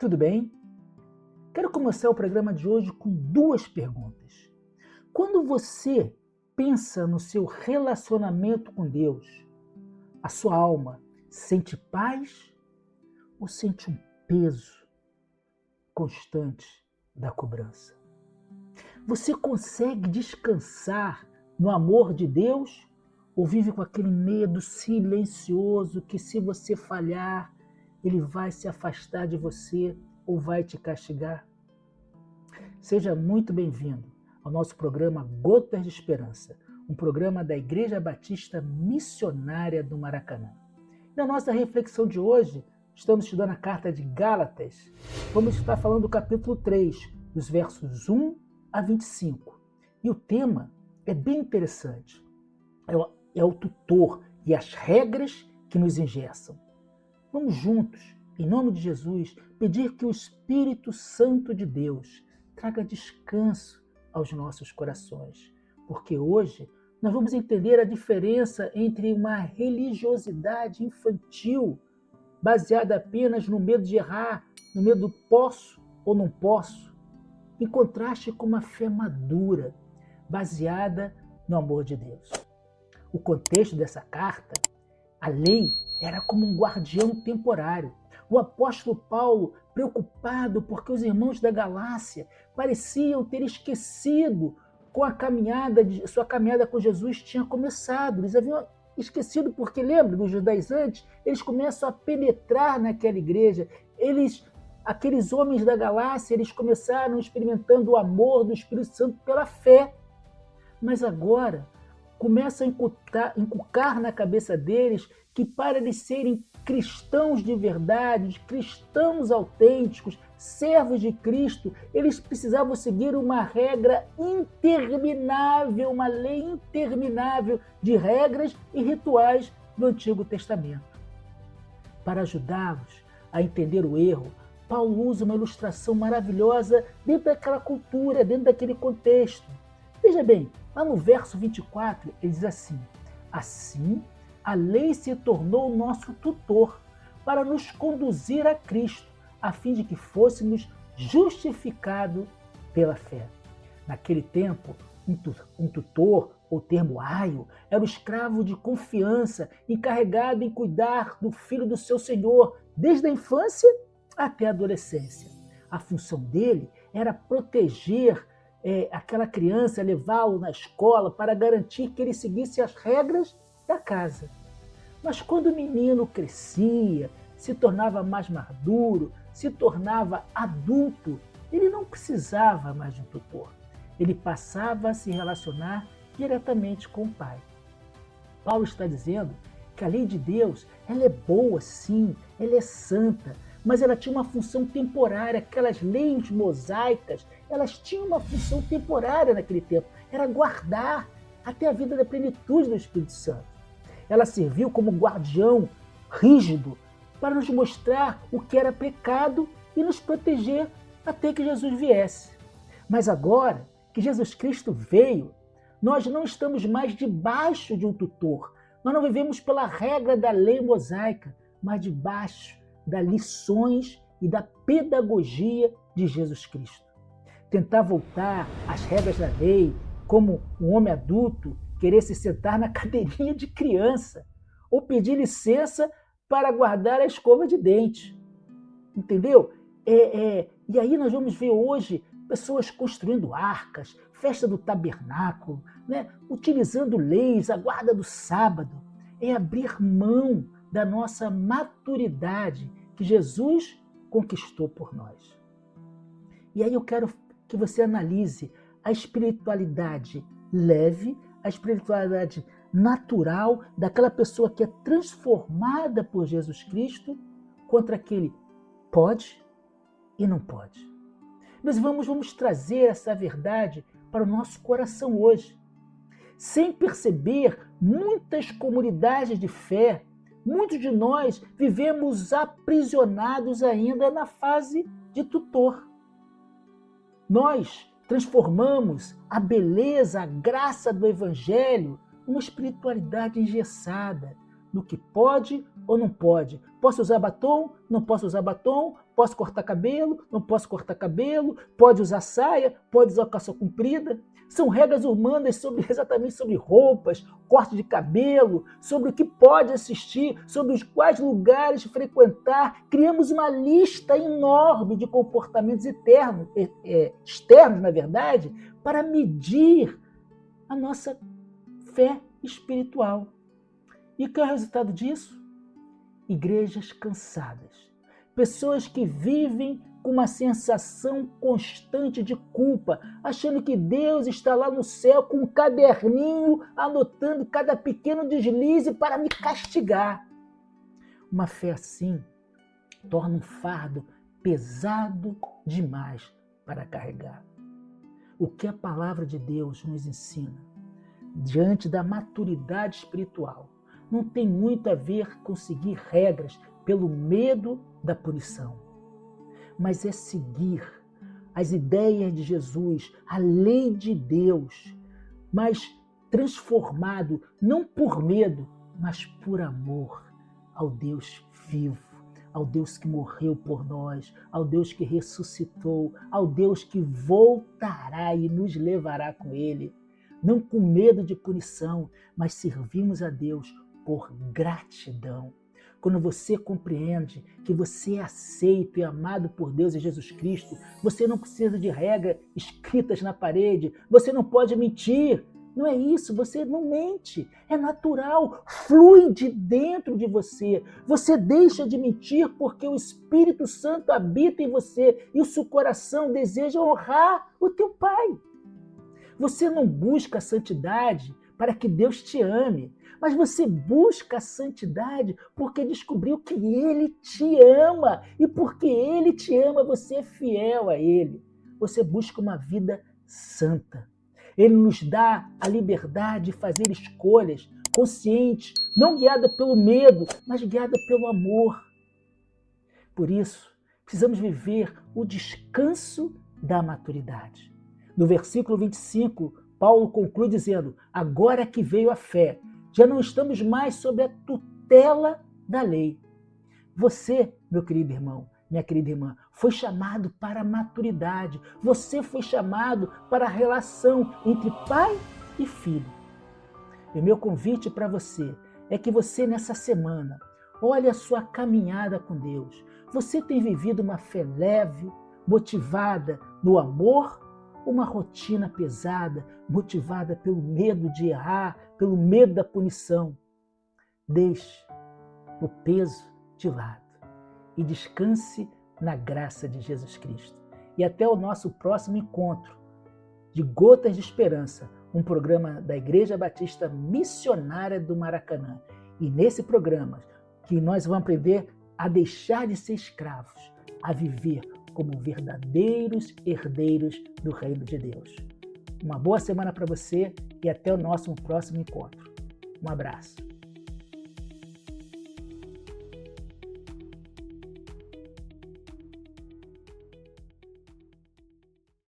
tudo bem? Quero começar o programa de hoje com duas perguntas. Quando você pensa no seu relacionamento com Deus, a sua alma sente paz ou sente um peso constante da cobrança? Você consegue descansar no amor de Deus ou vive com aquele medo silencioso que, se você falhar, Ele vai se afastar de você ou vai te castigar? Seja muito bem-vindo ao nosso programa Gotas de Esperança, um programa da Igreja Batista Missionária do Maracanã. Na nossa reflexão de hoje, estamos estudando a carta de Gálatas. Vamos estar falando do capítulo 3, dos versos 1 a 25. E o tema é bem interessante. É o tutor e as regras que nos engessam. Vamos juntos, em nome de Jesus, pedir que o Espírito Santo de Deus traga descanso aos nossos corações, porque hoje nós vamos entender a diferença entre uma religiosidade infantil, baseada apenas no medo de errar, no medo do posso ou não posso, em contraste com uma fé madura, baseada no amor de Deus. O contexto dessa carta, a lei era como um guardião temporário. O apóstolo Paulo, preocupado porque os irmãos da Galácia pareciam ter esquecido com sua caminhada com Jesus tinha começado. Eles haviam esquecido porque, lembra dos judaizantes? Eles começam a penetrar naquela igreja. Aqueles homens da Galácia, eles começaram experimentando o amor do Espírito Santo pela fé. Mas agora começam a inculcar na cabeça deles que, para eles serem cristãos de verdade, cristãos autênticos, servos de Cristo, eles precisavam seguir uma regra interminável, uma lei interminável de regras e rituais do Antigo Testamento. Para ajudá-los a entender o erro, Paulo usa uma ilustração maravilhosa dentro daquela cultura, dentro daquele contexto. Veja bem, lá no verso 24, ele diz assim: assim, a lei se tornou nosso tutor para nos conduzir a Cristo, a fim de que fôssemos justificados pela fé. Naquele tempo, um tutor, ou termo aio, era o escravo de confiança, encarregado em cuidar do filho do seu senhor, desde a infância até a adolescência. A função dele era proteger aquela criança, levá-lo na escola para garantir que ele seguisse as regras da casa. Mas quando o menino crescia, se tornava mais maduro, se tornava adulto, ele não precisava mais de um tutor. Ele passava a se relacionar diretamente com o pai. Paulo está dizendo que a lei de Deus, ela é boa, sim, ela é santa, mas ela tinha uma função temporária. Aquelas leis mosaicas, elas tinham uma função temporária naquele tempo, era guardar até a vida da plenitude do Espírito Santo. Ela serviu como guardião rígido para nos mostrar o que era pecado e nos proteger até que Jesus viesse. Mas agora que Jesus Cristo veio, nós não estamos mais debaixo de um tutor. Nós não vivemos pela regra da lei mosaica, mas debaixo das lições e da pedagogia de Jesus Cristo. Tentar voltar às regras da lei, como um homem adulto querer se sentar na cadeirinha de criança, ou pedir licença para guardar a escova de dente. Entendeu? E aí nós vamos ver hoje pessoas construindo arcas, festa do tabernáculo, né? Utilizando leis, a guarda do sábado. É abrir mão da nossa maturidade que Jesus conquistou por nós. E aí eu quero que você analise a espiritualidade leve, a espiritualidade natural daquela pessoa que é transformada por Jesus Cristo contra aquele pode e não pode. Nós vamos trazer essa verdade para o nosso coração hoje. Sem perceber, muitas comunidades de fé, muitos de nós vivemos aprisionados ainda na fase de tutor. Nós transformamos a beleza, a graça do Evangelho numa espiritualidade engessada, no que pode ou não pode? Posso usar batom? Não posso usar batom? Posso cortar cabelo? Não posso cortar cabelo? Pode usar saia? Pode usar calça comprida? São regras humanas exatamente sobre roupas, corte de cabelo, sobre o que pode assistir, sobre os quais lugares frequentar. Criamos uma lista enorme de comportamentos externos, na verdade, para medir a nossa fé espiritual. E qual é o resultado disso? Igrejas cansadas. Pessoas que vivem com uma sensação constante de culpa, achando que Deus está lá no céu com um caderninho anotando cada pequeno deslize para me castigar. Uma fé assim torna um fardo pesado demais para carregar. O que a palavra de Deus nos ensina diante da maturidade espiritual não tem muito a ver com seguir regras pelo medo da punição, mas é seguir as ideias de Jesus, a lei de Deus, mas transformado não por medo, mas por amor ao Deus vivo, ao Deus que morreu por nós, ao Deus que ressuscitou, ao Deus que voltará e nos levará com Ele. Não com medo de punição, mas servimos a Deus por gratidão. Quando você compreende que você é aceito e amado por Deus e Jesus Cristo, você não precisa de regras escritas na parede, você não pode mentir. Não é isso, você não mente, é natural, flui de dentro de você. Você deixa de mentir porque o Espírito Santo habita em você e o seu coração deseja honrar o teu Pai. Você não busca a santidade para que Deus te ame, mas você busca a santidade porque descobriu que Ele te ama. E porque Ele te ama, você é fiel a Ele. Você busca uma vida santa. Ele nos dá a liberdade de fazer escolhas conscientes, não guiada pelo medo, mas guiada pelo amor. Por isso, precisamos viver o descanso da maturidade. No versículo 25, Paulo conclui dizendo: agora que veio a fé, já não estamos mais sob a tutela da lei. Você, meu querido irmão, minha querida irmã, foi chamado para a maturidade. Você foi chamado para a relação entre pai e filho. E o meu convite para você é que você, nessa semana, olhe a sua caminhada com Deus. Você tem vivido uma fé leve, motivada no amor, uma rotina pesada, motivada pelo medo de errar, pelo medo da punição? Deixe o peso de lado e descanse na graça de Jesus Cristo. E até o nosso próximo encontro de Gotas de Esperança, um programa da Igreja Batista Missionária do Maracanã. E nesse programa que nós vamos aprender a deixar de ser escravos, a viver como verdadeiros herdeiros do reino de Deus. Uma boa semana para você e até o nosso próximo encontro. Um abraço.